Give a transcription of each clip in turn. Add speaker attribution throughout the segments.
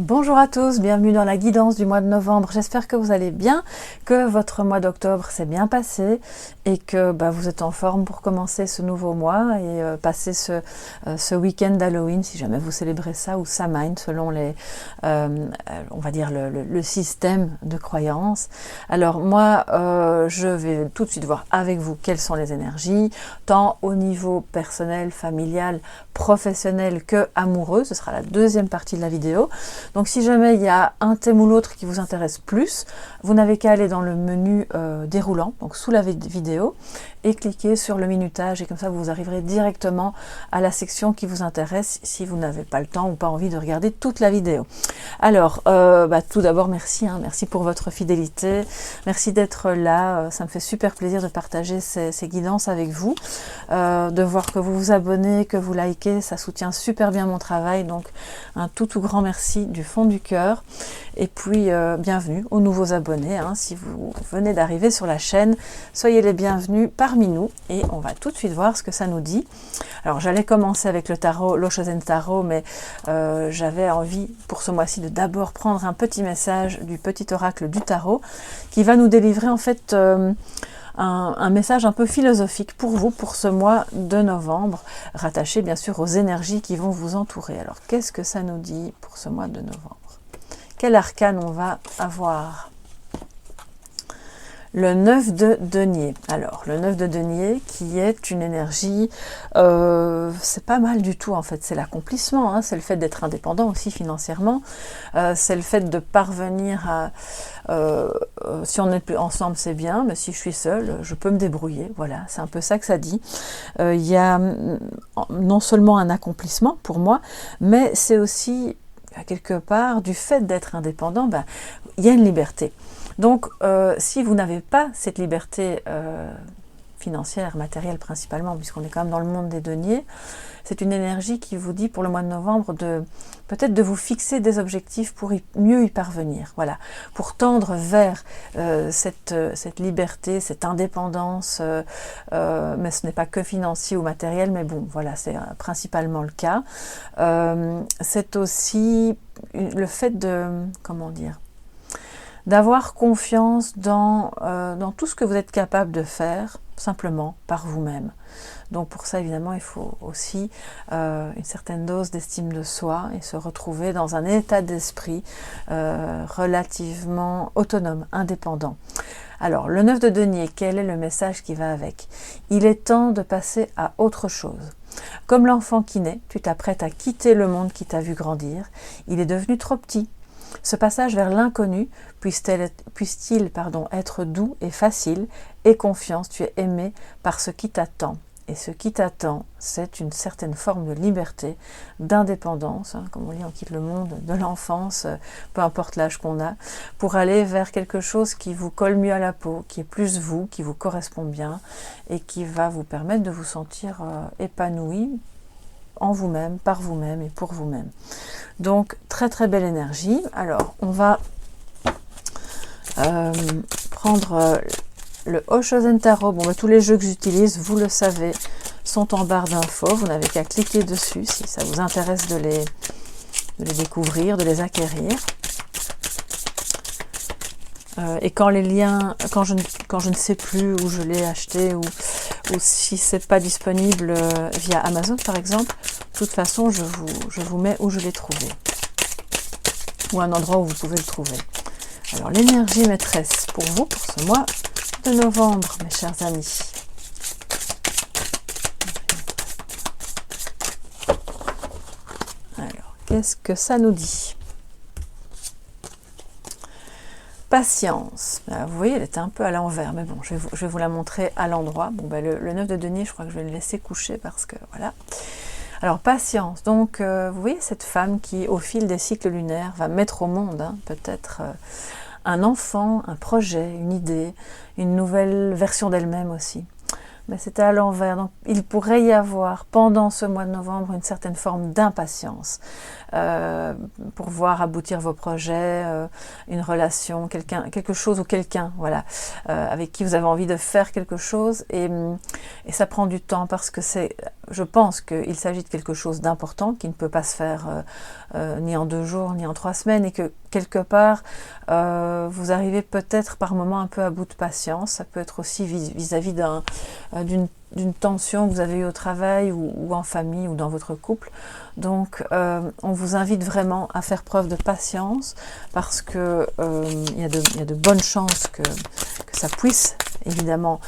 Speaker 1: Bonjour à tous, bienvenue dans la guidance du mois de novembre. J'espère que vous allez bien, que votre mois d'octobre s'est bien passé et que vous êtes en forme pour commencer ce nouveau mois et passer ce week-end d'Halloween, si jamais vous célébrez ça, ou Samhain, selon on va dire le système de croyance. Alors moi, je vais tout de suite voir avec vous quelles sont les énergies, tant au niveau personnel, familial, professionnel que amoureux. Ce sera la deuxième partie de la vidéo. Donc si jamais il y a un thème ou l'autre qui vous intéresse plus, vous n'avez qu'à aller dans le menu déroulant, donc sous la vidéo, et cliquer sur le minutage, et comme ça vous arriverez directement à la section qui vous intéresse si vous n'avez pas le temps ou pas envie de regarder toute la vidéo. Alors, tout d'abord merci, merci pour votre fidélité, merci d'être là, ça me fait super plaisir de partager ces guidances avec vous, de voir que vous vous abonnez, que vous likez, ça soutient super bien mon travail, donc un tout grand merci du fond du cœur. Et puis bienvenue aux nouveaux abonnés, si vous venez d'arriver sur la chaîne, soyez les bienvenus parmi nous et on va tout de suite voir ce que ça nous dit. Alors j'allais commencer avec le tarot, l'Oshozen Tarot, mais j'avais envie pour ce mois-ci de d'abord prendre un petit message du petit oracle du tarot qui va nous délivrer en fait un message un peu philosophique pour vous, pour ce mois de novembre, rattaché bien sûr aux énergies qui vont vous entourer. Alors qu'est-ce que ça nous dit pour ce mois de novembre? Quel arcane on va avoir? Le 9 de denier. Alors, le 9 de denier qui est une énergie, c'est pas mal du tout en fait, c'est l'accomplissement, c'est le fait d'être indépendant aussi financièrement, c'est le fait de parvenir à, si on est plus ensemble c'est bien, mais si je suis seule, je peux me débrouiller, voilà, c'est un peu ça que ça dit. Il y a non seulement un accomplissement pour moi, mais c'est aussi quelque part du fait d'être indépendant, il y a une liberté. Donc, si vous n'avez pas cette liberté financière, matérielle principalement, puisqu'on est quand même dans le monde des deniers, c'est une énergie qui vous dit pour le mois de novembre peut-être de vous fixer des objectifs pour mieux y parvenir, voilà, pour tendre vers cette liberté, cette indépendance, mais ce n'est pas que financier ou matériel, mais bon, voilà, c'est principalement le cas. C'est aussi le fait de, comment dire, d'avoir confiance dans tout ce que vous êtes capable de faire, simplement par vous-même. Donc pour ça, évidemment, il faut aussi une certaine dose d'estime de soi et se retrouver dans un état d'esprit relativement autonome, indépendant. Alors, le 9 de denier, quel est le message qui va avec? Il est temps de passer à autre chose. Comme l'enfant qui naît, tu t'apprêtes à quitter le monde qui t'a vu grandir. Il est devenu trop petit. Ce passage vers l'inconnu puisse-t-il être doux et facile, et confiance, tu es aimé par ce qui t'attend. Et ce qui t'attend, c'est une certaine forme de liberté, d'indépendance, comme on dit, on quitte le monde de l'enfance, peu importe l'âge qu'on a, pour aller vers quelque chose qui vous colle mieux à la peau, qui est plus vous, qui vous correspond bien, et qui va vous permettre de vous sentir épanoui, en vous-même, par vous-même et pour vous-même. Donc, très belle énergie. Alors, on va prendre le Oshozen Tarot. Bon, tous les jeux que j'utilise, vous le savez, sont en barre d'infos. Vous n'avez qu'à cliquer dessus si ça vous intéresse de les découvrir, de les acquérir. Et quand les liens, quand je ne sais plus où je l'ai acheté ou si c'est pas disponible via Amazon par exemple, de toute façon je vous mets où je l'ai trouvé ou un endroit où vous pouvez le trouver. Alors l'énergie maîtresse pour vous pour ce mois de novembre, mes chers amis. Alors qu'est-ce que ça nous dit? Patience. Vous voyez, elle était un peu à l'envers, mais bon, je vais vous la montrer à l'endroit. Bon, le 9 de denier, je crois que je vais le laisser coucher parce que, voilà. Alors, patience. Donc, vous voyez cette femme qui, au fil des cycles lunaires, va mettre au monde, peut-être, un enfant, un projet, une idée, une nouvelle version d'elle-même aussi. Mais c'était à l'envers. Donc, il pourrait y avoir, pendant ce mois de novembre, une certaine forme d'impatience pour voir aboutir vos projets, une relation, quelque chose ou quelqu'un, voilà, avec qui vous avez envie de faire quelque chose. Et ça prend du temps parce que c'est je pense qu'il s'agit de quelque chose d'important qui ne peut pas se faire ni en 2 jours, ni en 3 semaines, et que quelque part, vous arrivez peut-être par moments un peu à bout de patience. Ça peut être aussi vis-à-vis d'une tension que vous avez eue au travail ou en famille ou dans votre couple. Donc, on vous invite vraiment à faire preuve de patience parce que il y a de bonnes chances que ça puisse évidemment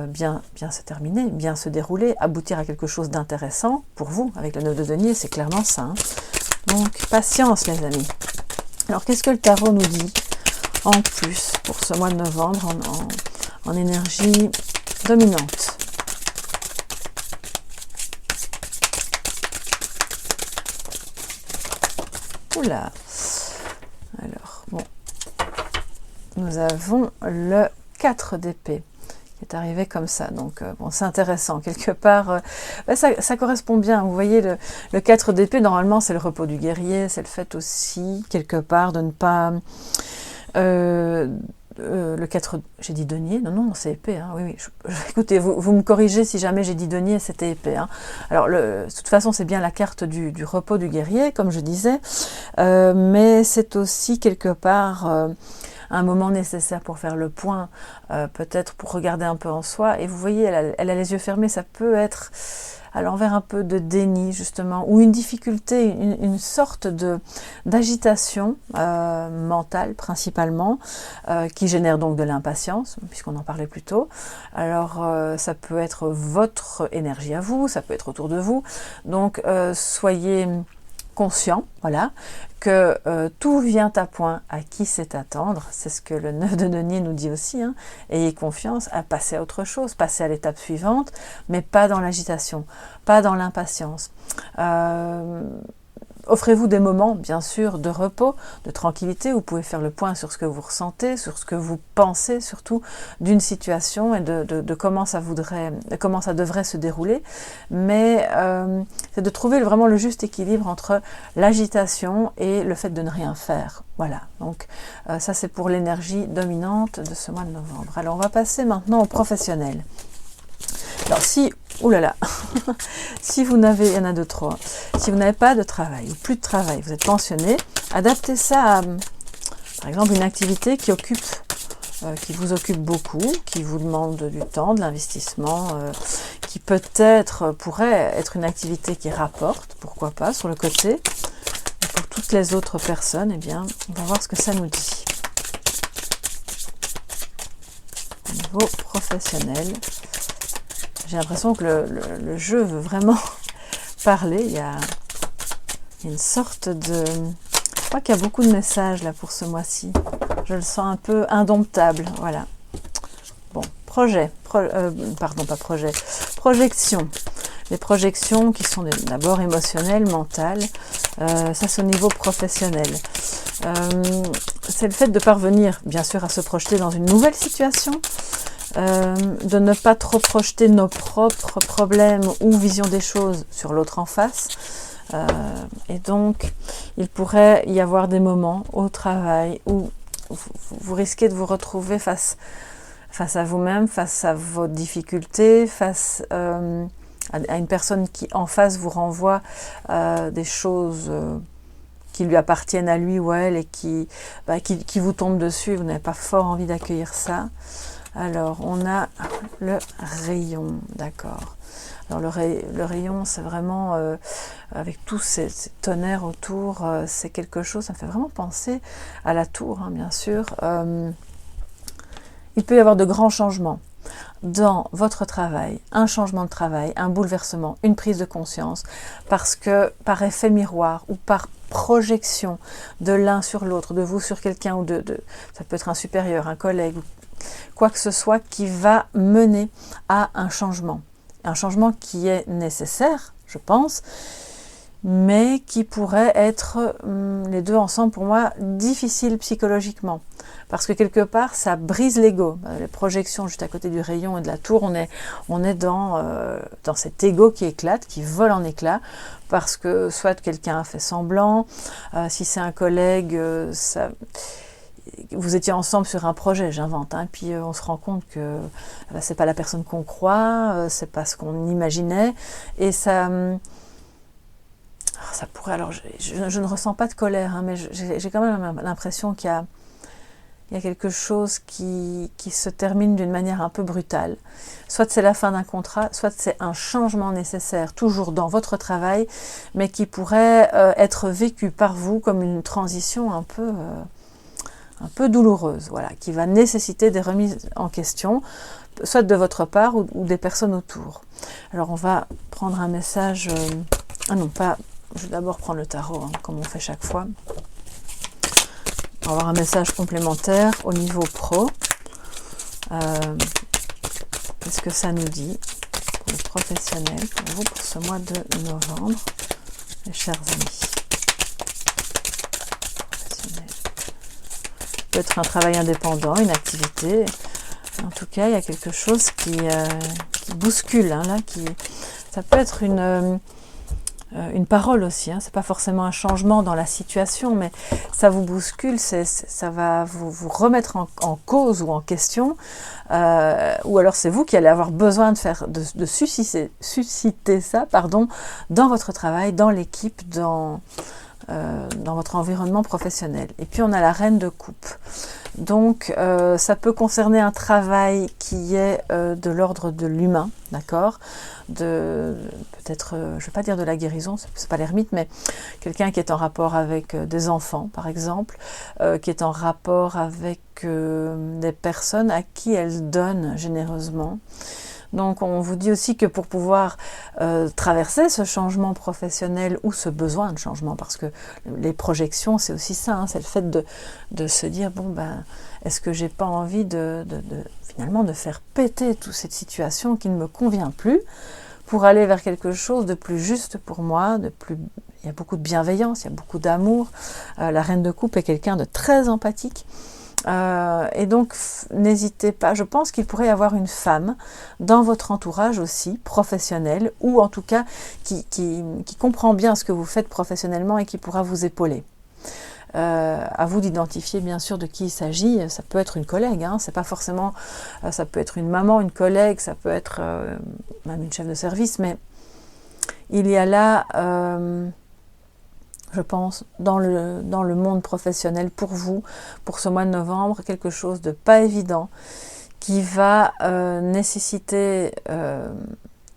Speaker 1: bien se terminer, bien se dérouler, aboutir à quelque chose d'intéressant pour vous. Avec le 9 de denier, c'est clairement ça. Hein. Donc, patience les amis. Alors, qu'est-ce que le tarot nous dit en plus pour ce mois de novembre en énergie dominante? Oula. Alors, bon. Nous avons le 4 d'épée qui est arrivé comme ça. Donc, bon, c'est intéressant. Quelque part, ça correspond bien. Vous voyez, le 4 d'épée, normalement, c'est le repos du guerrier. C'est le fait aussi, quelque part, de ne pas... le 4, j'ai dit denier, non, c'est épée, hein, oui, écoutez, vous me corrigez si jamais j'ai dit denier, c'était épée, hein. Alors, de toute façon, c'est bien la carte du repos du guerrier, comme je disais, mais c'est aussi quelque part un moment nécessaire pour faire le point, peut-être pour regarder un peu en soi, et vous voyez, elle a les yeux fermés, ça peut être à l'envers un peu de déni justement, ou une difficulté, une sorte d'agitation mentale principalement, qui génère donc de l'impatience, puisqu'on en parlait plus tôt. Alors ça peut être votre énergie à vous, ça peut être autour de vous, donc soyez conscient, voilà, que tout vient à point, à qui c'est attendre, c'est ce que le 9 de denier nous dit aussi, hein. Ayez confiance à passer à autre chose, passer à l'étape suivante, mais pas dans l'agitation, pas dans l'impatience. Offrez-vous des moments, bien sûr, de repos, de tranquillité, où vous pouvez faire le point sur ce que vous ressentez, sur ce que vous pensez, surtout d'une situation et de comment ça devrait se dérouler. Mais c'est de trouver vraiment le juste équilibre entre l'agitation et le fait de ne rien faire. Voilà, donc ça c'est pour l'énergie dominante de ce mois de novembre. Alors on va passer maintenant au professionnel. Alors si, oulala, si vous n'avez, il y en a 2, 3, si vous n'avez pas de travail ou plus de travail, vous êtes pensionné, adaptez ça à, par exemple, une activité qui vous occupe beaucoup, qui vous demande du temps, de l'investissement, qui peut-être pourrait être une activité qui rapporte, pourquoi pas, sur le côté. Et pour toutes les autres personnes, eh bien, on va voir ce que ça nous dit. Au niveau professionnel. J'ai l'impression que le jeu veut vraiment parler. Il y a une sorte de... Je crois qu'il y a beaucoup de messages là pour ce mois-ci. Je le sens un peu indomptable. Voilà. Bon, projection. Les projections qui sont d'abord émotionnelles, mentales. Ça, c'est au niveau professionnel. C'est le fait de parvenir, bien sûr, à se projeter dans une nouvelle situation. De ne pas trop projeter nos propres problèmes ou vision des choses sur l'autre en face. Et donc, il pourrait y avoir des moments au travail où vous risquez de vous retrouver face à vous-même, face à vos difficultés, face à une personne qui en face vous renvoie des choses qui lui appartiennent à lui ou à elle et qui vous tombent dessus et vous n'avez pas fort envie d'accueillir ça. Alors, on a le rayon, d'accord. Alors, le rayon, c'est vraiment, avec tous ces tonnerres autour, c'est quelque chose, ça me fait vraiment penser à la tour, hein, bien sûr. Il peut y avoir de grands changements dans votre travail, un changement de travail, un bouleversement, une prise de conscience, parce que par effet miroir ou par projection de l'un sur l'autre, de vous sur quelqu'un ou ça peut être un supérieur, un collègue, quoi que ce soit qui va mener à un changement qui est nécessaire, je pense, mais qui pourrait être, les deux ensemble pour moi, difficile psychologiquement, parce que quelque part ça brise l'ego. Les projections juste à côté du rayon et de la tour, on est dans cet ego qui éclate, qui vole en éclats, parce que soit quelqu'un a fait semblant, si c'est un collègue, vous étiez ensemble sur un projet, j'invente, hein, puis on se rend compte que c'est pas la personne qu'on croit, c'est pas ce qu'on imaginait, et ça pourrait, alors je ne ressens pas de colère, hein, mais j'ai quand même l'impression qu'il y a quelque chose qui se termine d'une manière un peu brutale. Soit c'est la fin d'un contrat, soit c'est un changement nécessaire, toujours dans votre travail, mais qui pourrait être vécu par vous comme une transition un peu douloureuse, voilà, qui va nécessiter des remises en question, soit de votre part ou des personnes autour. Alors on va prendre un message, je vais d'abord prendre le tarot, hein, comme on fait chaque fois. On va avoir un message complémentaire au niveau pro. Qu'est-ce que ça nous dit pour le professionnel, pour vous, pour ce mois de novembre, mes chers amis. Professionnel. Peut être un travail indépendant, une activité. En tout cas, il y a quelque chose qui bouscule, hein, là, ça peut être une parole aussi, hein. C'est pas forcément un changement dans la situation, mais ça vous bouscule, ça va vous remettre en cause ou en question, ou alors c'est vous qui allez avoir besoin de susciter ça, dans votre travail, dans l'équipe, dans votre environnement professionnel. Et puis on a la reine de coupe. Donc ça peut concerner un travail qui est de l'ordre de l'humain, d'accord, peut-être, je ne vais pas dire de la guérison, c'est pas l'ermite, mais quelqu'un qui est en rapport avec des enfants, par exemple, qui est en rapport avec des personnes à qui elle donne généreusement. Donc on vous dit aussi que pour pouvoir traverser ce changement professionnel ou ce besoin de changement, parce que les projections c'est aussi ça, hein, c'est le fait de se dire bon ben est-ce que j'ai pas envie finalement de faire péter toute cette situation qui ne me convient plus pour aller vers quelque chose de plus juste pour moi, il y a beaucoup de bienveillance, il y a beaucoup d'amour. La reine de coupe est quelqu'un de très empathique. Et donc n'hésitez pas, je pense qu'il pourrait y avoir une femme dans votre entourage aussi, professionnelle, ou en tout cas qui comprend bien ce que vous faites professionnellement et qui pourra vous épauler. À vous d'identifier bien sûr de qui il s'agit. Ça peut être une collègue, hein, c'est pas forcément, ça peut être une maman, une collègue, ça peut être même une chef de service, mais il y a là je pense, dans le monde professionnel pour vous, pour ce mois de novembre, quelque chose de pas évident, qui va nécessiter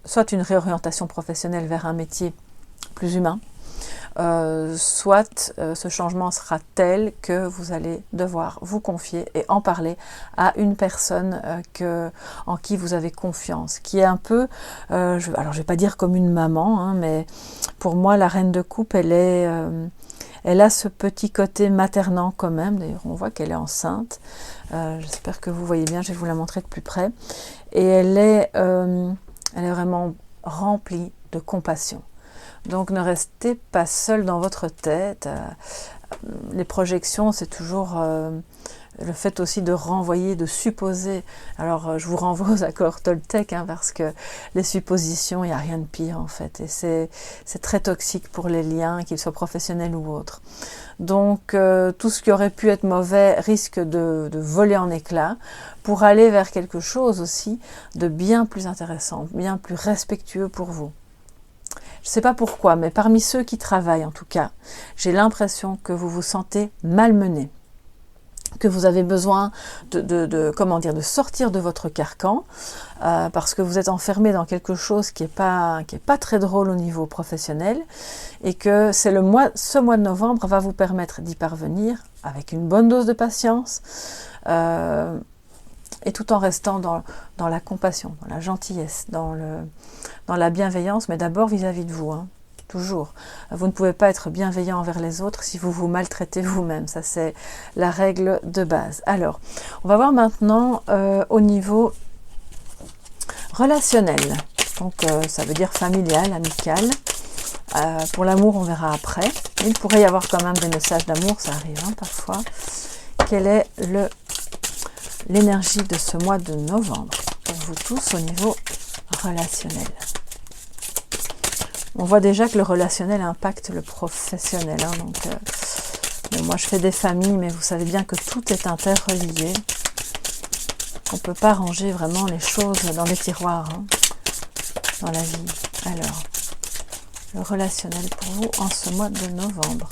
Speaker 1: soit une réorientation professionnelle vers un métier plus humain, soit ce changement sera tel que vous allez devoir vous confier et en parler à une personne en qui vous avez confiance, qui est un peu, alors je ne vais pas dire comme une maman, hein, mais pour moi la reine de coupe, elle a ce petit côté maternant quand même. D'ailleurs on voit qu'elle est enceinte, j'espère que vous voyez bien, je vais vous la montrer de plus près, et elle est vraiment remplie de compassion. Donc ne restez pas seul dans votre tête. Les projections, c'est toujours le fait aussi de renvoyer, de supposer. Alors je vous renvoie aux accords Toltec, hein, parce que les suppositions, il n'y a rien de pire en fait. Et c'est très toxique pour les liens, qu'ils soient professionnels ou autres. Donc tout ce qui aurait pu être mauvais risque de voler en éclats pour aller vers quelque chose aussi de bien plus intéressant, bien plus respectueux pour vous. Je ne sais pas pourquoi, mais parmi ceux qui travaillent en tout cas, j'ai l'impression que vous vous sentez malmené, que vous avez besoin de sortir de votre carcan, parce que vous êtes enfermé dans quelque chose qui est pas très drôle au niveau professionnel, et que ce mois de novembre va vous permettre d'y parvenir avec une bonne dose de patience, et tout en restant dans la compassion, dans la gentillesse, dans la bienveillance, mais d'abord vis-à-vis de vous, hein, toujours. Vous ne pouvez pas être bienveillant envers les autres si vous vous maltraitez vous-même, ça c'est la règle de base. Alors, on va voir maintenant au niveau relationnel, donc ça veut dire familial, amical. Pour l'amour, on verra après. Il pourrait y avoir quand même des messages d'amour, ça arrive hein, parfois. Quelle est l'énergie de ce mois de novembre pour vous tous au niveau relationnel? On voit déjà que le relationnel impacte le professionnel, hein, donc Bon, moi je fais des familles, mais vous savez bien que tout est interrelié. On ne peut pas ranger vraiment les choses dans les tiroirs, hein, dans la vie. Alors, le relationnel pour vous en ce mois de novembre.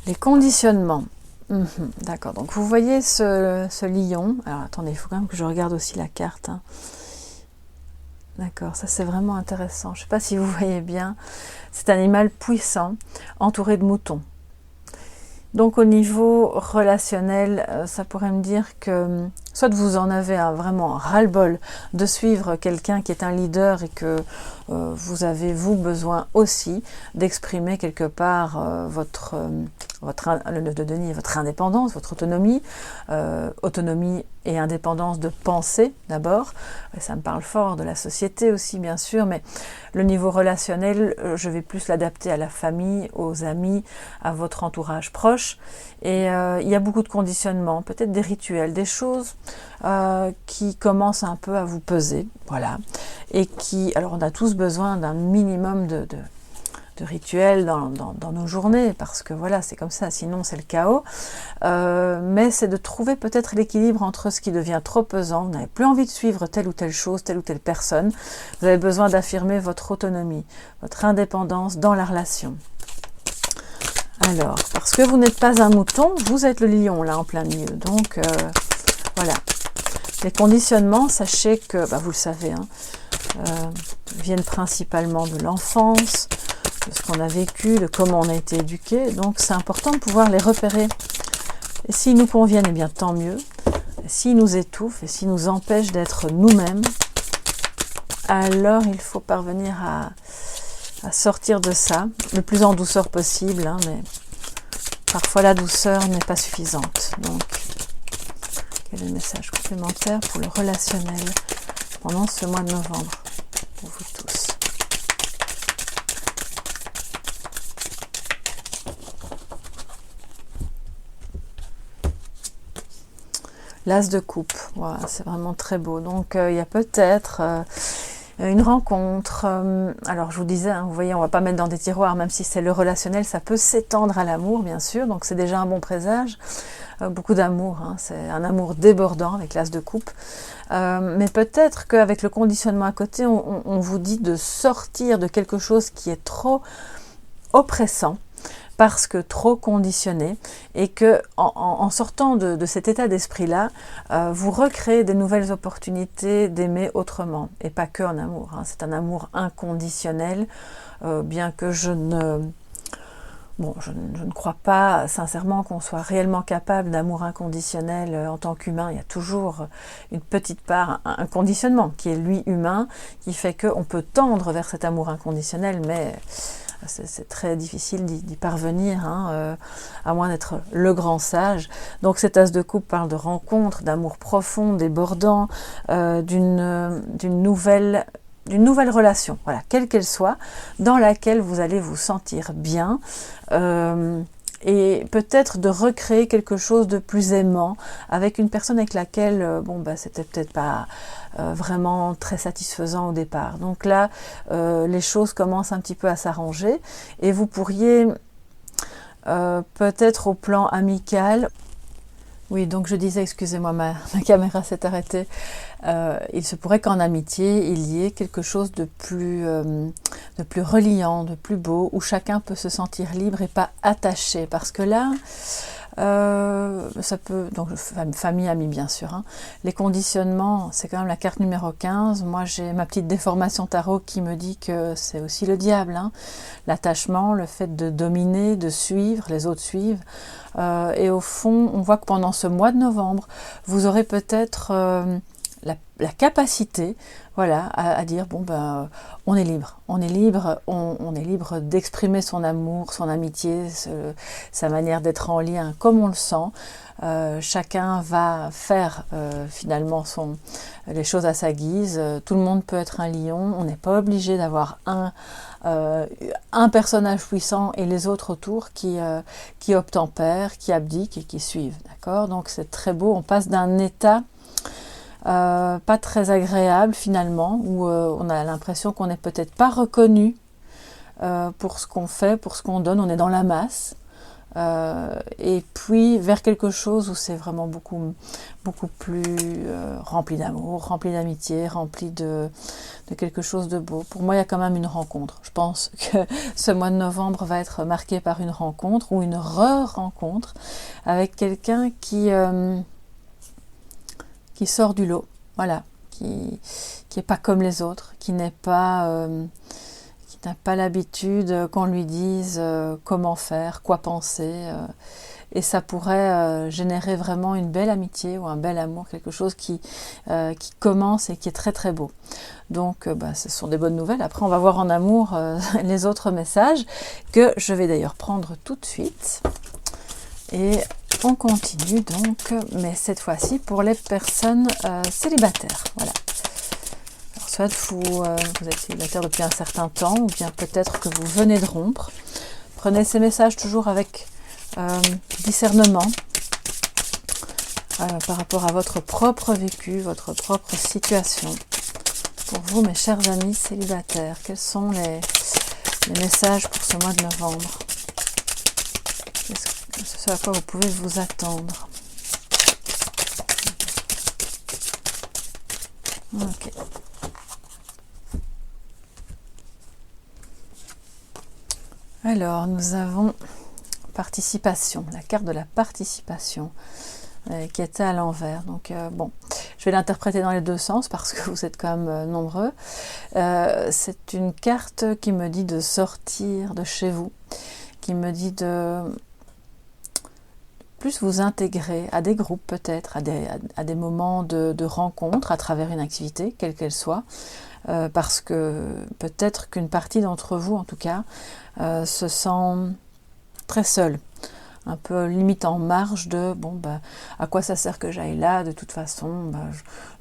Speaker 1: Les conditionnements. D'accord, donc vous voyez ce lion. Alors attendez, il faut quand même que je regarde aussi la carte. Hein. D'accord, ça c'est vraiment intéressant. Je ne sais pas si vous voyez bien. C'est un animal puissant, entouré de moutons. Donc au niveau relationnel, ça pourrait me dire que soit vous en avez vraiment ras-le-bol de suivre quelqu'un qui est un leader et que vous avez vous besoin aussi d'exprimer quelque part votre indépendance, votre autonomie, autonomie et indépendance de pensée d'abord. Ça me parle fort de la société aussi bien sûr, mais le niveau relationnel, je vais plus l'adapter à la famille, aux amis, à votre entourage proche. Et il y a beaucoup de conditionnements, peut-être des rituels, des choses qui commencent un peu à vous peser, voilà. Et qui, alors on a tous besoin d'un minimum de rituels dans nos journées, parce que voilà, c'est comme ça, sinon c'est le chaos. Mais c'est de trouver peut-être l'équilibre entre ce qui devient trop pesant, vous n'avez plus envie de suivre telle ou telle chose, telle ou telle personne, vous avez besoin d'affirmer votre autonomie, votre indépendance dans la relation. Alors, parce que vous n'êtes pas un mouton, vous êtes le lion là en plein milieu, donc voilà. Les conditionnements, sachez que, vous le savez, hein, viennent principalement de l'enfance, de ce qu'on a vécu, de comment on a été éduqué. Donc c'est important de pouvoir les repérer. Et s'ils nous conviennent, eh bien tant mieux. S'ils nous étouffent et s'ils nous empêchent d'être nous-mêmes, alors il faut parvenir à sortir de ça, le plus en douceur possible, hein, mais parfois la douceur n'est pas suffisante. Donc, quel est le message complémentaire pour le relationnel pendant ce mois de novembre pour vous tous? L'as de coupe, voilà, c'est vraiment très beau. Donc il y a peut-être une rencontre. Alors je vous disais, hein, vous voyez, on ne va pas mettre dans des tiroirs, même si c'est le relationnel, ça peut s'étendre à l'amour, bien sûr. Donc c'est déjà un bon présage. Beaucoup d'amour, hein, c'est un amour débordant avec l'as de coupe. Mais peut-être qu'avec le conditionnement à côté, on vous dit de sortir de quelque chose qui est trop oppressant, parce que trop conditionné, et que en sortant de cet état d'esprit-là, vous recréez des nouvelles opportunités d'aimer autrement, et pas que en amour. Hein. C'est un amour inconditionnel, bien que je ne crois pas sincèrement qu'on soit réellement capable d'amour inconditionnel en tant qu'humain. Il y a toujours une petite part, un conditionnement qui est lui humain, qui fait qu'on peut tendre vers cet amour inconditionnel, mais c'est très difficile d'y parvenir, hein, à moins d'être le grand sage. Donc cet as de coupe parle de rencontre, d'amour profond, débordant, d'une nouvelle relation, voilà, quelle qu'elle soit, dans laquelle vous allez vous sentir bien, et peut-être de recréer quelque chose de plus aimant avec une personne avec laquelle, c'était peut-être pas vraiment très satisfaisant au départ. Donc là, les choses commencent un petit peu à s'arranger, et vous pourriez peut-être au plan amical. Oui, donc je disais, excusez-moi, ma caméra s'est arrêtée. Il se pourrait qu'en amitié, il y ait quelque chose de plus reliant, de plus beau, où chacun peut se sentir libre et pas attaché. Parce que là, ça peut, donc famille, amis bien sûr, hein. Les conditionnements, c'est quand même la carte numéro 15. Moi j'ai ma petite déformation tarot qui me dit que c'est aussi le diable, hein. L'attachement, le fait de dominer, de suivre, les autres suivent, et au fond on voit que pendant ce mois de novembre vous aurez peut-être la capacité, voilà, à dire on est libre, on est libre d'exprimer son amour, son amitié, sa manière d'être en lien comme on le sent. Chacun va faire finalement les choses à sa guise. Tout le monde peut être un lion, on n'est pas obligé d'avoir un personnage puissant et les autres autour qui obtempèrent, qui abdiquent et qui suivent, d'accord? Donc c'est très beau, on passe d'un état pas très agréable finalement, où on a l'impression qu'on n'est peut-être pas reconnu pour ce qu'on fait, pour ce qu'on donne, on est dans la masse. Et puis vers quelque chose où c'est vraiment beaucoup plus rempli d'amour, rempli d'amitié, rempli de quelque chose de beau. Pour moi, il y a quand même une rencontre. Je pense que ce mois de novembre va être marqué par une rencontre ou une re-rencontre avec quelqu'un qui sort du lot, voilà, qui est pas comme les autres, qui n'a pas l'habitude qu'on lui dise comment faire, quoi penser, et ça pourrait générer vraiment une belle amitié ou un bel amour, quelque chose qui commence et qui est très très beau. Donc ce sont des bonnes nouvelles. Après on va voir en amour les autres messages que je vais d'ailleurs prendre tout de suite. Et on continue donc, mais cette fois-ci pour les personnes célibataires. Voilà. Alors, soit vous êtes célibataire depuis un certain temps, ou bien peut-être que vous venez de rompre. Prenez ces messages toujours avec discernement par rapport à votre propre vécu, votre propre situation. Pour vous, mes chers amis célibataires, quels sont les messages pour ce mois de novembre? C'est ce à quoi vous pouvez vous attendre. Ok. Alors, nous avons participation, la carte de la participation qui était à l'envers. Donc, bon, je vais l'interpréter dans les deux sens parce que vous êtes quand même nombreux. C'est une carte qui me dit de sortir de chez vous, qui me dit de plus vous intégrer à des groupes peut-être, à des moments de rencontre à travers une activité, quelle qu'elle soit, parce que peut-être qu'une partie d'entre vous, en tout cas, se sent très seule, un peu limite en marge de à quoi ça sert que j'aille là, de toute façon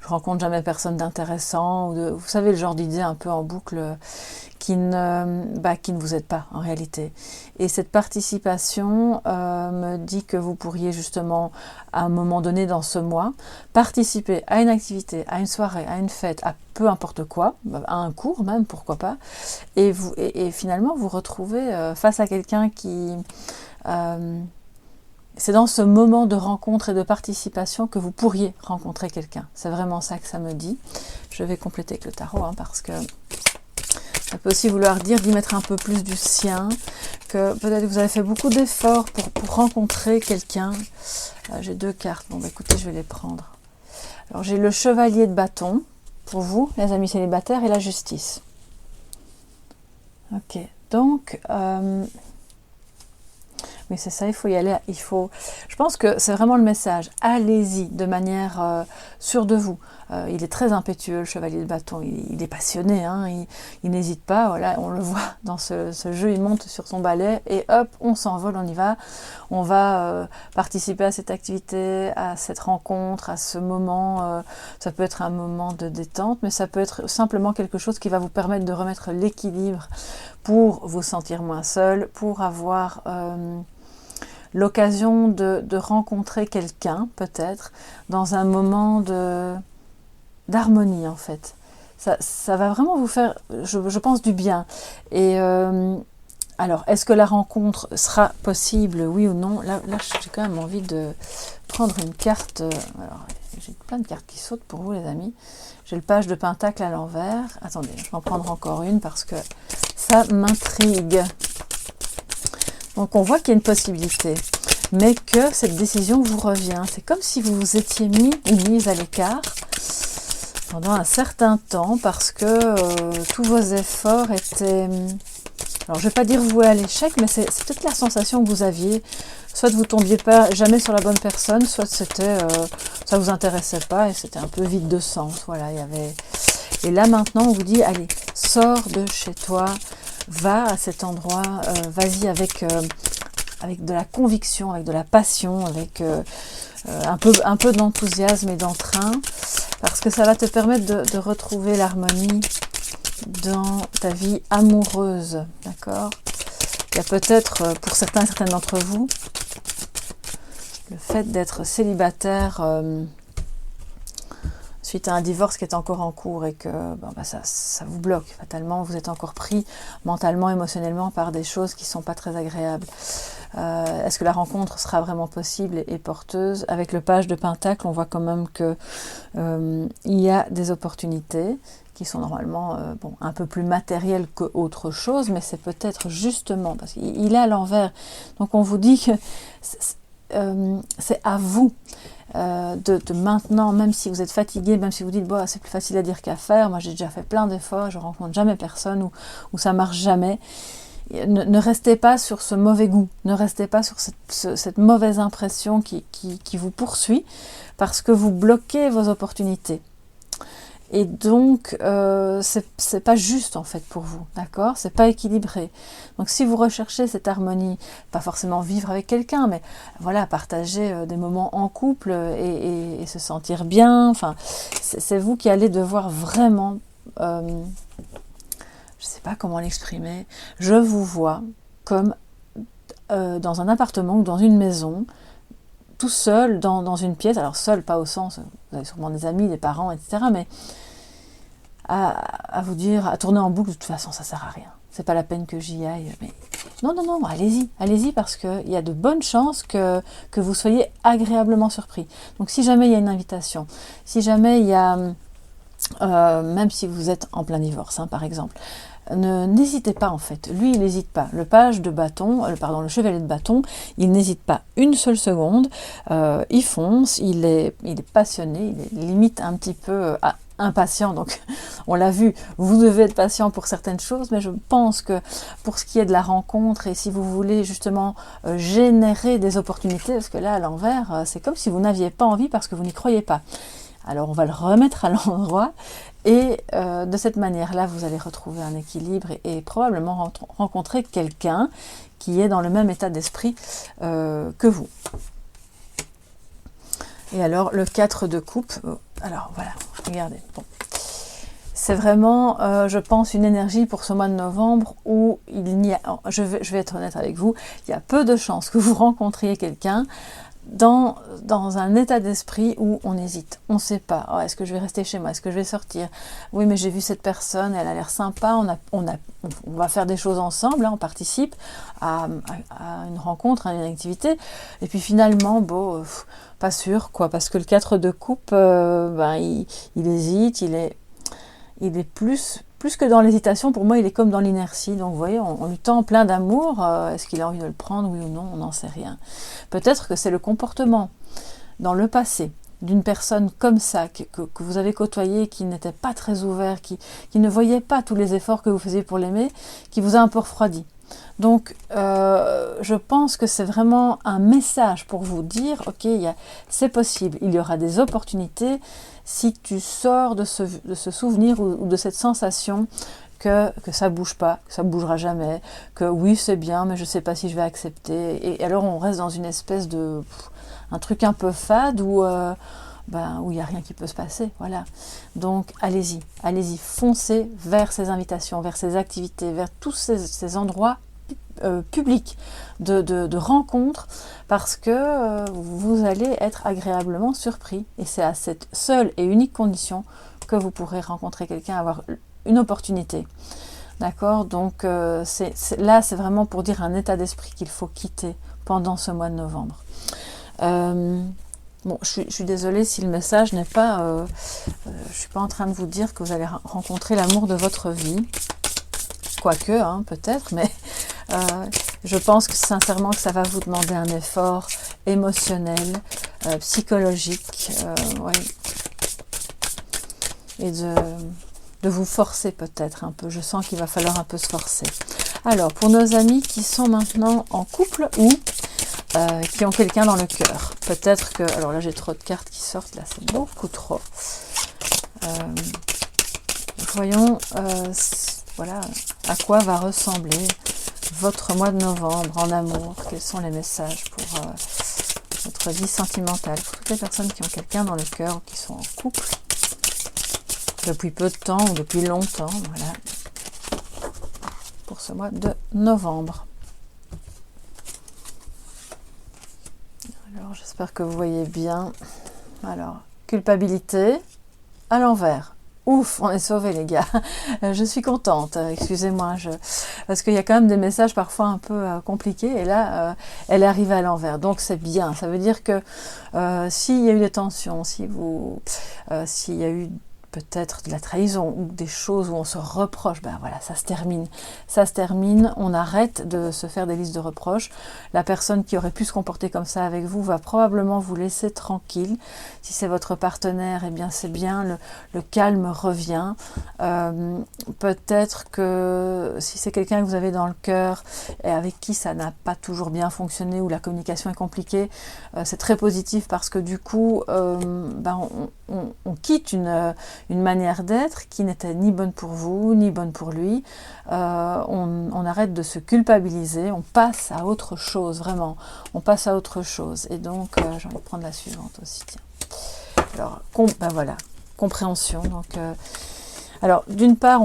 Speaker 1: je rencontre jamais personne d'intéressant, ou vous savez, le genre d'idée un peu en boucle qui ne vous aide pas en réalité. Et cette participation me dit que vous pourriez justement à un moment donné dans ce mois participer à une activité, à une soirée, à une fête, à peu importe quoi, à un cours même, pourquoi pas, et finalement vous retrouvez face à quelqu'un qui c'est dans ce moment de rencontre et de participation que vous pourriez rencontrer quelqu'un. C'est vraiment ça que ça me dit. Je vais compléter avec le tarot parce que ça peut aussi vouloir dire d'y mettre un peu plus du sien, que peut-être vous avez fait beaucoup d'efforts pour rencontrer quelqu'un. J'ai deux cartes. Bon, écoutez, je vais les prendre. Alors, j'ai le chevalier de bâton pour vous, les amis célibataires, et la justice. Ok, donc... mais c'est ça, il faut y aller, je pense que c'est vraiment le message, allez-y de manière sûre de vous. Il est très impétueux, le chevalier de bâton, il est passionné, il n'hésite pas, voilà, on le voit dans ce jeu, il monte sur son balai et hop, on s'envole, on y va, on va participer à cette activité, à cette rencontre, à ce moment, ça peut être un moment de détente, mais ça peut être simplement quelque chose qui va vous permettre de remettre l'équilibre pour vous sentir moins seul, pour avoir l'occasion de rencontrer quelqu'un, peut-être, dans un moment d'harmonie, en fait. Ça va vraiment vous faire, je pense, du bien. Et alors, est-ce que la rencontre sera possible, oui ou non? Là j'ai quand même envie de prendre une carte. Alors, j'ai plein de cartes qui sautent pour vous, les amis. J'ai le page de pentacle à l'envers. Attendez, je vais en prendre encore une parce que ça m'intrigue. Donc, on voit qu'il y a une possibilité, mais que cette décision vous revient. C'est comme si vous vous étiez mis ou mise à l'écart pendant un certain temps parce que tous vos efforts étaient... Alors, je ne vais pas dire voués à l'échec, mais c'est peut-être la sensation que vous aviez. Soit vous ne tombiez pas jamais sur la bonne personne, soit c'était ça vous intéressait pas et c'était un peu vide de sens. Voilà, il y avait... Et là, maintenant, on vous dit, allez, sors de chez toi, va à cet endroit, vas-y avec de la conviction, avec de la passion, avec un peu d'enthousiasme et d'entrain, parce que ça va te permettre de retrouver l'harmonie dans ta vie amoureuse, d'accord? Il y a peut-être, pour certains et certaines d'entre vous, le fait d'être célibataire suite à un divorce qui est encore en cours et que ça vous bloque fatalement, vous êtes encore pris mentalement, émotionnellement par des choses qui ne sont pas très agréables. Est-ce que la rencontre sera vraiment possible et porteuse? Avec le page de Pentacle, on voit quand même que il y a des opportunités qui sont normalement un peu plus matérielles qu'autre chose, mais c'est peut-être justement, parce qu'il est à l'envers, donc on vous dit que c'est à vous de maintenant, même si vous êtes fatigué, même si vous dites c'est plus facile à dire qu'à faire, moi j'ai déjà fait plein d'efforts, je rencontre jamais personne où ça marche jamais. Ne restez pas sur ce mauvais goût, ne restez pas sur cette mauvaise impression qui vous poursuit, parce que vous bloquez vos opportunités. Et donc, c'est pas juste en fait pour vous, d'accord? C'est pas équilibré. Donc si vous recherchez cette harmonie, pas forcément vivre avec quelqu'un, mais voilà, partager des moments en couple et se sentir bien, enfin, c'est vous qui allez devoir vraiment, je sais pas comment l'exprimer, je vous vois comme dans un appartement ou dans une maison, tout seul dans une pièce, alors seul pas au sens, vous avez sûrement des amis, des parents, etc., mais à vous dire, à tourner en boucle, de toute façon ça sert à rien, c'est pas la peine que j'y aille, mais non, allez-y, parce qu'il y a de bonnes chances que vous soyez agréablement surpris. Donc si jamais il y a une invitation, si jamais il y a, même si vous êtes en plein divorce, par exemple, n'hésitez pas en fait, lui il n'hésite pas, le page de bâton, le chevalier de bâton, il n'hésite pas une seule seconde, il fonce, il est passionné, il est limite un petit peu impatient, donc on l'a vu, vous devez être patient pour certaines choses, mais je pense que pour ce qui est de la rencontre, et si vous voulez justement générer des opportunités, parce que là à l'envers, c'est comme si vous n'aviez pas envie parce que vous n'y croyez pas. Alors on va le remettre à l'endroit et de cette manière-là, vous allez retrouver un équilibre et probablement rencontrer quelqu'un qui est dans le même état d'esprit que vous. Et alors le 4 de coupe, alors voilà, regardez, bon. C'est vraiment, je pense, une énergie pour ce mois de novembre où il n'y a, je vais être honnête avec vous, il y a peu de chances que vous rencontriez quelqu'un dans un état d'esprit où on hésite, on ne sait pas, est-ce que je vais rester chez moi, est-ce que je vais sortir, oui mais j'ai vu cette personne, elle a l'air sympa, on va faire des choses ensemble, on participe à une rencontre, à une activité, et puis finalement, pas sûr, quoi, parce que le 4 de coupe, il hésite, il est plus que dans l'hésitation, pour moi il est comme dans l'inertie, donc vous voyez, on lui tend plein d'amour, est-ce qu'il a envie de le prendre, oui ou non, on n'en sait rien. Peut-être que c'est le comportement dans le passé d'une personne comme ça, que vous avez côtoyé, qui n'était pas très ouvert, qui ne voyait pas tous les efforts que vous faisiez pour l'aimer, qui vous a un peu refroidi. Donc je pense que c'est vraiment un message pour vous dire, ok, c'est possible, il y aura des opportunités si tu sors de ce souvenir ou de cette sensation que ça bouge pas, que ça bougera jamais, que oui c'est bien mais je sais pas si je vais accepter, et alors on reste dans une espèce de un truc un peu fade où il n'y a rien qui peut se passer, voilà. Donc allez-y, foncez vers ces invitations, vers ces activités, vers tous ces endroits publics de rencontres, parce que vous allez être agréablement surpris, et c'est à cette seule et unique condition que vous pourrez rencontrer quelqu'un, avoir une opportunité. D'accord? Donc là c'est vraiment pour dire un état d'esprit qu'il faut quitter pendant ce mois de novembre. Bon, je suis désolée si le message n'est pas... je suis pas en train de vous dire que vous allez rencontrer l'amour de votre vie. Quoique, peut-être, mais je pense que sincèrement que ça va vous demander un effort émotionnel, psychologique, et de vous forcer peut-être un peu. Je sens qu'il va falloir un peu se forcer. Alors, pour nos amis qui sont maintenant en couple ou qui ont quelqu'un dans le cœur. Peut-être que... Alors là, j'ai trop de cartes qui sortent. Là, c'est beaucoup trop. Voyons, voilà, à quoi va ressembler votre mois de novembre en amour. Quels sont les messages pour votre vie sentimentale. Pour toutes les personnes qui ont quelqu'un dans le cœur ou qui sont en couple. Depuis peu de temps ou depuis longtemps. Voilà. Pour ce mois de novembre. Alors, j'espère que vous voyez bien. Alors, culpabilité, à l'envers. Ouf, on est sauvés les gars. Je suis contente, excusez-moi, parce qu'il y a quand même des messages parfois un peu compliqués, et là, elle est arrivée à l'envers. Donc c'est bien, ça veut dire que s'il y a eu des tensions, s'il y a eu peut-être de la trahison ou des choses où on se reproche, ben voilà, ça se termine. Ça se termine, on arrête de se faire des listes de reproches. La personne qui aurait pu se comporter comme ça avec vous va probablement vous laisser tranquille. Si c'est votre partenaire, eh bien c'est bien, le calme revient. Peut-être que si c'est quelqu'un que vous avez dans le cœur et avec qui ça n'a pas toujours bien fonctionné ou la communication est compliquée, c'est très positif parce que du coup, on quitte une manière d'être qui n'était ni bonne pour vous, ni bonne pour lui. On arrête de se culpabiliser, on passe à autre chose, vraiment. On passe à autre chose. Et donc, j'ai envie de prendre la suivante aussi, tiens. Alors, voilà, compréhension. Donc, alors, d'une part,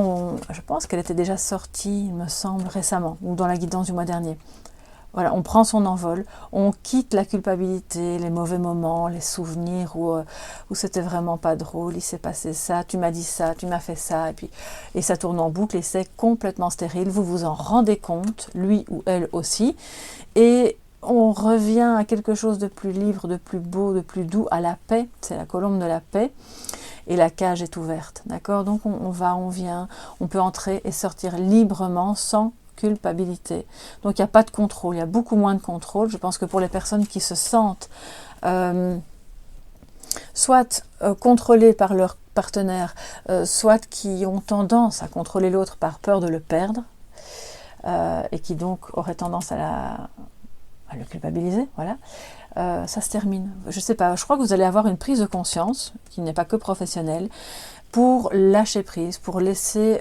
Speaker 1: je pense qu'elle était déjà sortie, il me semble, récemment, ou dans la guidance du mois dernier. Voilà, on prend son envol, on quitte la culpabilité, les mauvais moments, les souvenirs où c'était vraiment pas drôle, il s'est passé ça, tu m'as dit ça, tu m'as fait ça, et ça tourne en boucle et c'est complètement stérile. Vous vous en rendez compte, lui ou elle aussi, et on revient à quelque chose de plus libre, de plus beau, de plus doux, à la paix. C'est la colombe de la paix. Et la cage est ouverte, d'accord? Donc on va, on vient, on peut entrer et sortir librement sans culpabilité. Donc il n'y a pas de contrôle, il y a beaucoup moins de contrôle. Je pense que pour les personnes qui se sentent soit contrôlées par leur partenaire, soit qui ont tendance à contrôler l'autre par peur de le perdre, et qui donc auraient tendance à le culpabiliser, voilà. Ça se termine. Je sais pas, je crois que vous allez avoir une prise de conscience, qui n'est pas que professionnelle, pour lâcher prise, pour laisser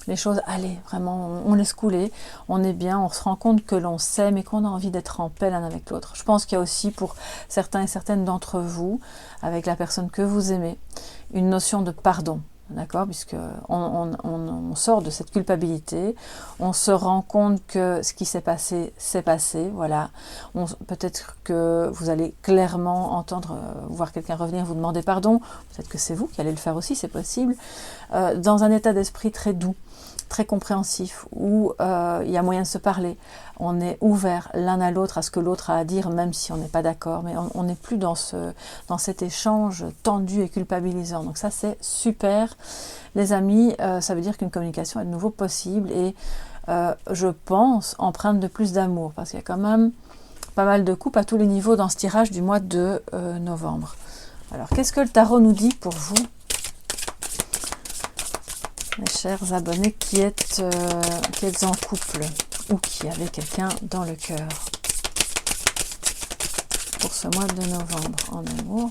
Speaker 1: les choses aller, vraiment, on laisse couler, on est bien, on se rend compte que l'on s'aime et qu'on a envie d'être en paix l'un avec l'autre. Je pense qu'il y a aussi pour certains et certaines d'entre vous, avec la personne que vous aimez, une notion de pardon. D'accord, puisque on sort de cette culpabilité, on se rend compte que ce qui s'est passé, voilà. Peut-être que vous allez clairement entendre, voir quelqu'un revenir vous demander pardon, peut-être que c'est vous qui allez le faire aussi, c'est possible, dans un état d'esprit très doux, très compréhensif, où il y a moyen de se parler. On est ouvert l'un à l'autre à ce que l'autre a à dire, même si on n'est pas d'accord, mais on n'est plus dans cet échange tendu et culpabilisant. Donc ça, c'est super. Les amis, ça veut dire qu'une communication est de nouveau possible et je pense empreinte de plus d'amour, parce qu'il y a quand même pas mal de couples à tous les niveaux dans ce tirage du mois de novembre. Alors, qu'est-ce que le tarot nous dit pour vous, mes chers abonnés qui êtes en couple ou qui avez quelqu'un dans le cœur pour ce mois de novembre en amour?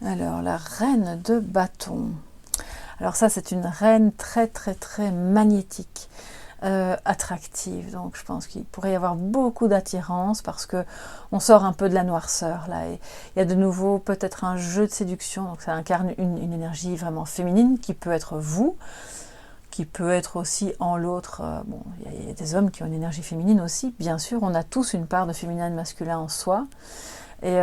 Speaker 1: Alors, la reine de bâton. Alors ça, c'est une reine très très très magnétique, attractive. Donc je pense qu'il pourrait y avoir beaucoup d'attirance parce que on sort un peu de la noirceur là. Et il y a de nouveau peut-être un jeu de séduction. Donc ça incarne une énergie vraiment féminine qui peut être vous, qui peut être aussi en l'autre. Bon, il y a des hommes qui ont une énergie féminine aussi. Bien sûr, on a tous une part de féminin et de masculin en soi. Et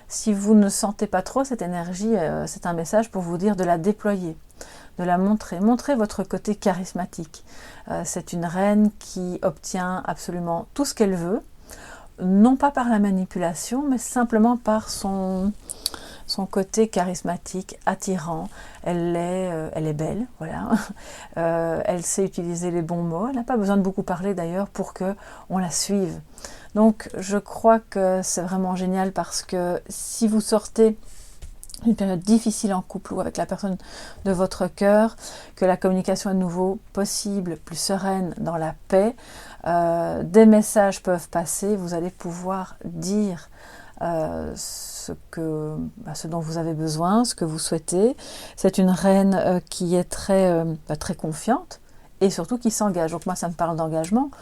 Speaker 1: si vous ne sentez pas trop cette énergie, c'est un message pour vous dire de la déployer, de la montrer. Montrez votre côté charismatique. C'est une reine qui obtient absolument tout ce qu'elle veut, non pas par la manipulation, mais simplement par son côté charismatique, attirant. Elle est belle, voilà. Elle sait utiliser les bons mots. Elle n'a pas besoin de beaucoup parler d'ailleurs pour qu'on la suive. Donc je crois que c'est vraiment génial parce que si vous sortez une période difficile en couple ou avec la personne de votre cœur, que la communication est de nouveau possible, plus sereine, dans la paix, des messages peuvent passer, vous allez pouvoir dire ce dont vous avez besoin, ce que vous souhaitez. C'est une reine qui est très confiante et surtout qui s'engage. Donc moi ça me parle d'engagement.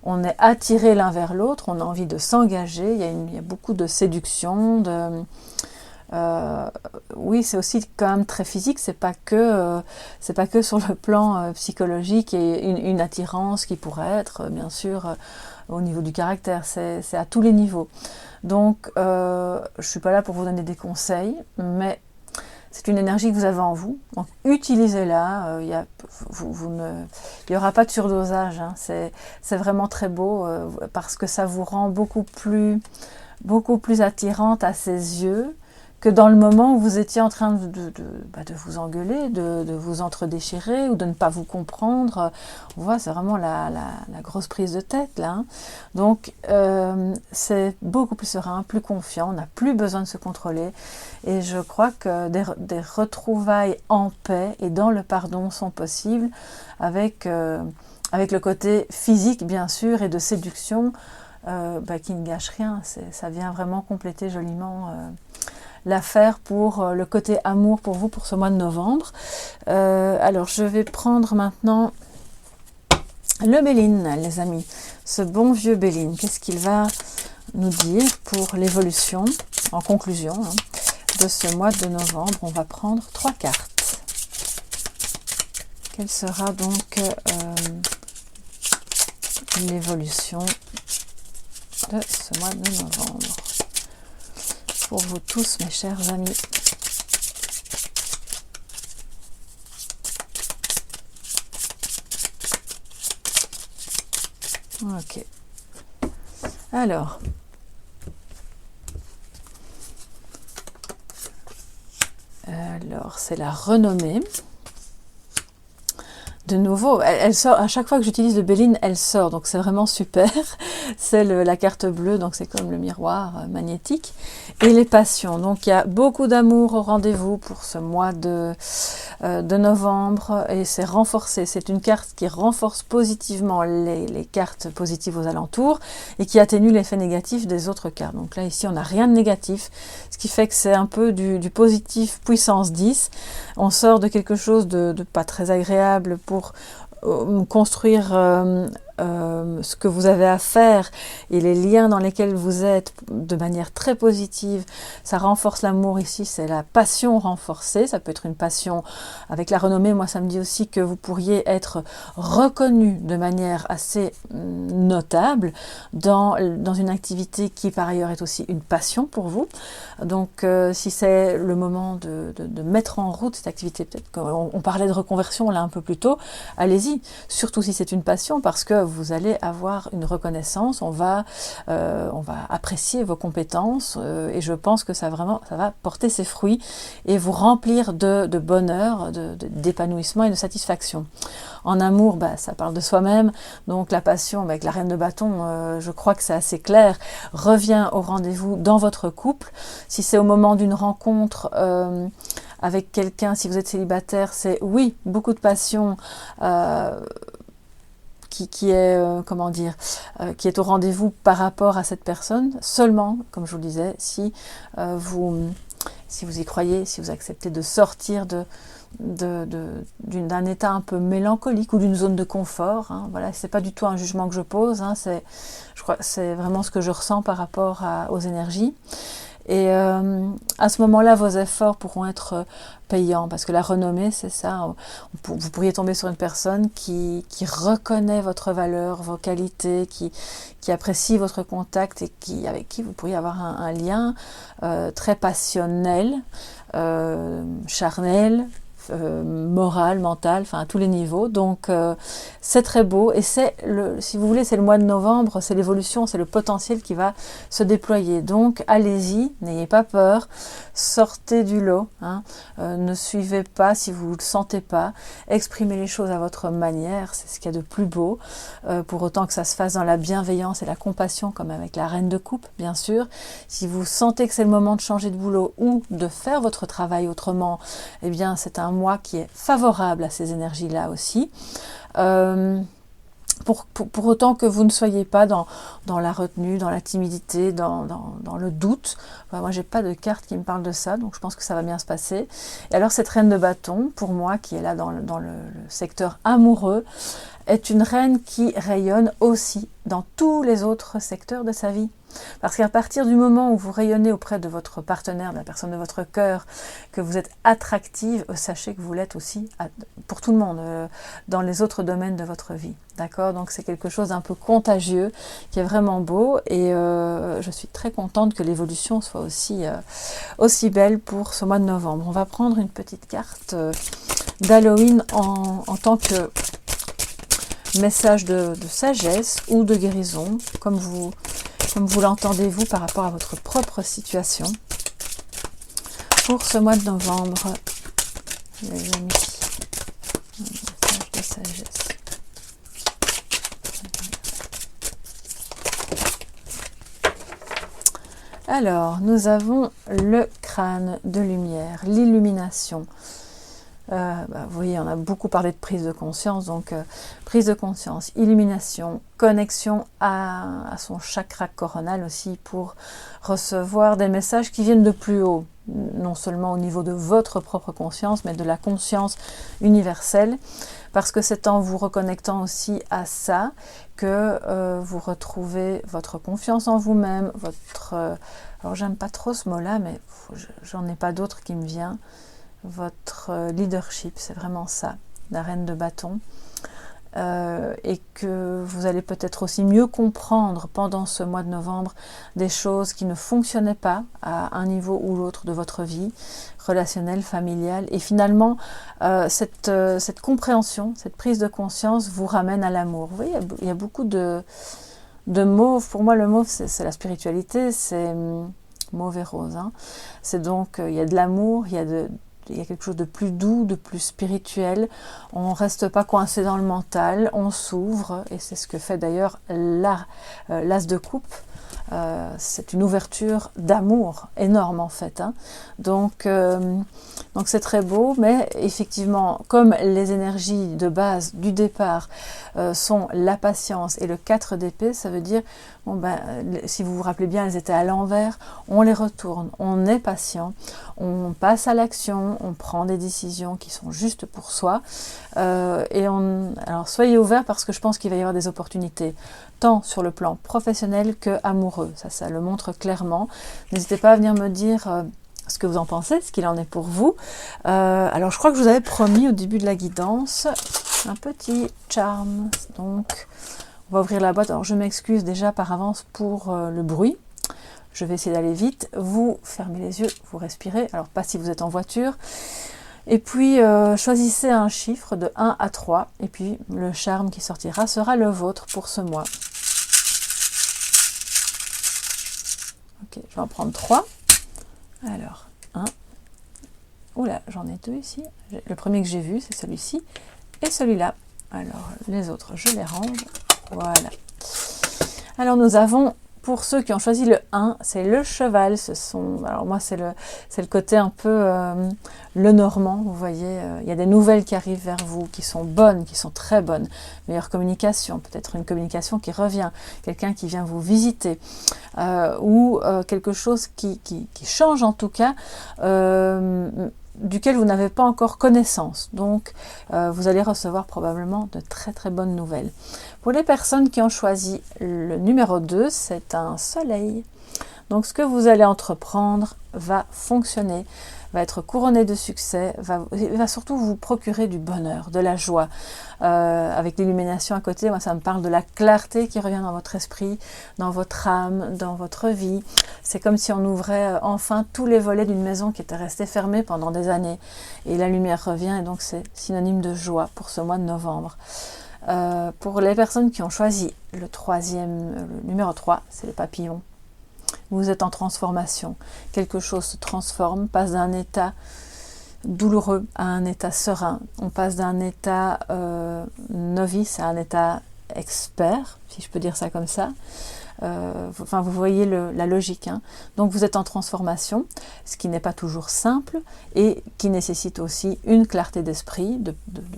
Speaker 1: On est attiré l'un vers l'autre, on a envie de s'engager, il y a beaucoup de séduction, oui, c'est aussi quand même très physique, c'est pas que sur le plan psychologique et une attirance qui pourrait être, bien sûr, au niveau du caractère, c'est à tous les niveaux. Donc, je suis pas là pour vous donner des conseils, mais c'est une énergie que vous avez en vous, donc utilisez-la, il n'y aura pas de surdosage, hein. C'est vraiment très beau parce que ça vous rend beaucoup plus attirante à ses yeux que dans le moment où vous étiez en train de vous engueuler, de vous entredéchirer ou de ne pas vous comprendre. On voit, c'est vraiment la grosse prise de tête là, hein. Donc c'est beaucoup plus serein, plus confiant, on n'a plus besoin de se contrôler et je crois que des retrouvailles en paix et dans le pardon sont possibles avec le côté physique bien sûr et de séduction qui ne gâche rien. Ça vient vraiment compléter joliment l'affaire pour le côté amour pour vous pour ce mois de novembre. Alors je vais prendre maintenant le Béline, les amis. Ce bon vieux Béline, qu'est-ce qu'il va nous dire pour l'évolution, en conclusion, hein, de ce mois de novembre? On va prendre 3 cartes. Quelle sera donc l'évolution de ce mois de novembre pour vous tous, mes chers amis? Ok. Alors, c'est la renommée. De nouveau, elle sort, à chaque fois que j'utilise le Béline, elle sort, donc c'est vraiment super. C'est la carte bleue, donc c'est comme le miroir magnétique. Et les passions, donc il y a beaucoup d'amour au rendez-vous pour ce mois de novembre, et c'est renforcé. C'est une carte qui renforce positivement les cartes positives aux alentours, et qui atténue l'effet négatif des autres cartes. Donc là, ici, on n'a rien de négatif, ce qui fait que c'est un peu du positif puissance 10. On sort de quelque chose de pas très agréable pour construire ce que vous avez à faire et les liens dans lesquels vous êtes de manière très positive. Ça renforce l'amour ici, c'est la passion renforcée. Ça peut être une passion avec la renommée. Moi, ça me dit aussi que vous pourriez être reconnu de manière assez notable dans une activité qui par ailleurs est aussi une passion pour vous. Donc si c'est le moment de mettre en route cette activité, peut-être qu'on parlait de reconversion là un peu plus tôt, allez-y, surtout si c'est une passion, parce que vous allez avoir une reconnaissance, on va apprécier vos compétences et je pense que ça va porter ses fruits et vous remplir de bonheur, d'épanouissement et de satisfaction. En amour, ça parle de soi-même, donc la passion avec la reine de bâton, je crois que c'est assez clair, revient au rendez-vous dans votre couple. Si c'est au moment d'une rencontre avec quelqu'un, si vous êtes célibataire, c'est oui, beaucoup de passion qui est qui est au rendez-vous par rapport à cette personne, seulement, comme je vous le disais, si vous y croyez, si vous acceptez de sortir d'un état un peu mélancolique ou d'une zone de confort, hein. Voilà, c'est pas du tout un jugement que je pose, hein, je crois que c'est vraiment ce que je ressens par rapport aux énergies. Et à ce moment-là, vos efforts pourront être payants, parce que la renommée, c'est ça. Vous pourriez tomber sur une personne qui reconnaît votre valeur, vos qualités, qui apprécie votre contact et avec qui vous pourriez avoir un lien très passionnel, charnel, moral, mental, enfin à tous les niveaux. Donc c'est très beau et si vous voulez, c'est le mois de novembre, c'est l'évolution, c'est le potentiel qui va se déployer. Donc allez-y, n'ayez pas peur, sortez du lot, hein. Ne suivez pas si vous ne le sentez pas, exprimez les choses à votre manière, c'est ce qu'il y a de plus beau, pour autant que ça se fasse dans la bienveillance et la compassion, comme avec la reine de coupe, bien sûr. Si vous sentez que c'est le moment de changer de boulot ou de faire votre travail autrement, eh bien c'est un mois qui est favorable à ces énergies-là aussi. Pour autant que vous ne soyez pas dans la retenue, dans la timidité, dans le doute. Enfin, moi, j'ai pas de carte qui me parle de ça, donc je pense que ça va bien se passer. Et alors, cette reine de bâton, pour moi, qui est là dans le secteur amoureux, est une reine qui rayonne aussi dans tous les autres secteurs de sa vie. Parce qu'à partir du moment où vous rayonnez auprès de votre partenaire, de la personne de votre cœur, que vous êtes attractive, sachez que vous l'êtes aussi pour tout le monde, dans les autres domaines de votre vie. D'accord? Donc c'est quelque chose d'un peu contagieux, qui est vraiment beau, et je suis très contente que l'évolution soit aussi belle pour ce mois de novembre. On va prendre une petite carte d'Halloween en tant que message de sagesse ou de guérison, comme vous l'entendez vous par rapport à votre propre situation. Pour ce mois de novembre, les amis, un message de sagesse. Alors, nous avons le crâne de lumière, l'illumination. Vous voyez, on a beaucoup parlé de prise de conscience, donc prise de conscience, illumination, connexion à son chakra coronal aussi pour recevoir des messages qui viennent de plus haut, non seulement au niveau de votre propre conscience, mais de la conscience universelle, parce que c'est en vous reconnectant aussi à ça que vous retrouvez votre confiance en vous-même, alors j'aime pas trop ce mot-là, mais j'en ai pas d'autre qui me vient. Votre leadership, c'est vraiment ça, la reine de bâton, et que vous allez peut-être aussi mieux comprendre pendant ce mois de novembre des choses qui ne fonctionnaient pas à un niveau ou l'autre de votre vie, relationnelle, familiale, et finalement cette compréhension, cette prise de conscience vous ramène à l'amour. Vous voyez, il y a beaucoup de mauve. Pour moi, le mauve, c'est la spiritualité, c'est mauve et rose, hein. C'est donc, il y a de l'amour, il y a quelque chose de plus doux, de plus spirituel. On ne reste pas coincé dans le mental, on s'ouvre, et c'est ce que fait d'ailleurs l'as de coupe. C'est une ouverture d'amour énorme en fait, hein. Donc c'est très beau, mais effectivement, comme les énergies de base du départ sont la patience et le 4 d'épée, ça veut dire, si vous vous rappelez bien, elles étaient à l'envers, on les retourne, on est patient, on passe à l'action, on prend des décisions qui sont justes pour soi, alors soyez ouverts parce que je pense qu'il va y avoir des opportunités, tant sur le plan professionnel que amoureux, ça le montre clairement. N'hésitez pas à venir me dire ce que vous en pensez, ce qu'il en est pour vous. Alors je crois que je vous avais promis au début de la guidance un petit charme, donc on va ouvrir la boîte. Alors je m'excuse déjà par avance pour le bruit, je vais essayer d'aller vite. Vous fermez les yeux, vous respirez, alors pas si vous êtes en voiture, et puis choisissez un chiffre de 1 à 3, et puis le charme qui sortira sera le vôtre pour ce mois. Ok, je vais en prendre 3. Alors, 1. Oula, j'en ai 2 ici. Le premier que j'ai vu, c'est celui-ci. Et celui-là. Alors, les autres, je les range. Voilà. Alors, nous avons, pour ceux qui ont choisi le 1, c'est le cheval. Alors, moi, c'est le côté un peu le normand. Vous voyez, il y a des nouvelles qui arrivent vers vous, qui sont bonnes, qui sont très bonnes. Meilleure communication, peut-être une communication qui revient. Quelqu'un qui vient vous visiter. Ou quelque chose qui change en tout cas, duquel vous n'avez pas encore connaissance. Donc, vous allez recevoir probablement de très très bonnes nouvelles. Pour les personnes qui ont choisi le numéro 2, c'est un soleil. Donc, ce que vous allez entreprendre va fonctionner, va être couronné de succès, va surtout vous procurer du bonheur, de la joie. Avec l'illumination à côté, moi ça me parle de la clarté qui revient dans votre esprit, dans votre âme, dans votre vie. C'est comme si on ouvrait enfin tous les volets d'une maison qui était restée fermée pendant des années. Et la lumière revient, et donc c'est synonyme de joie pour ce mois de novembre. Pour les personnes qui ont choisi le numéro 3, c'est le papillon. Vous êtes en transformation. Quelque chose se transforme, passe d'un état douloureux à un état serein. On passe d'un état novice à un état expert, si je peux dire ça comme ça. Vous voyez la logique, hein. Donc vous êtes en transformation, ce qui n'est pas toujours simple et qui nécessite aussi une clarté d'esprit, de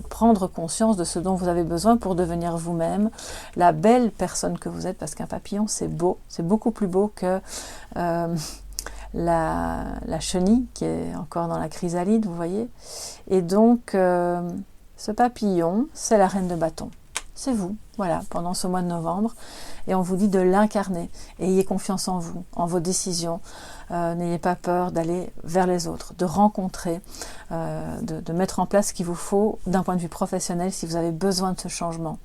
Speaker 1: prendre conscience de ce dont vous avez besoin pour devenir vous-même la belle personne que vous êtes, parce qu'un papillon c'est beau, c'est beaucoup plus beau que la chenille qui est encore dans la chrysalide, vous voyez. Et donc ce papillon, c'est la reine de bâton. c'est vous, voilà, pendant ce mois de novembre. Et on vous dit de l'incarner. Ayez confiance en vous, en vos décisions. N'ayez pas peur d'aller vers les autres, de rencontrer, de mettre en place ce qu'il vous faut d'un point de vue professionnel si vous avez besoin de ce changement.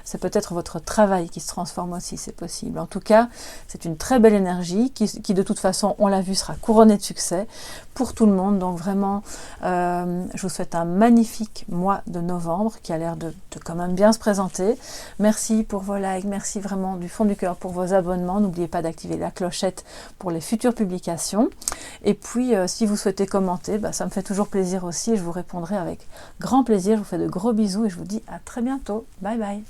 Speaker 1: C'est peut-être votre travail qui se transforme aussi, c'est possible. En tout cas, c'est une très belle énergie qui de toute façon, on l'a vu, sera couronnée de succès pour tout le monde. Donc vraiment, je vous souhaite un magnifique mois de novembre qui a l'air de quand même bien se présenter. Merci pour vos likes, merci vraiment du fond du cœur pour vos abonnements. N'oubliez pas d'activer la clochette pour les futures publications. Et puis, si vous souhaitez commenter, ça me fait toujours plaisir aussi et je vous répondrai avec grand plaisir. Je vous fais de gros bisous et je vous dis à très bientôt. Bye bye.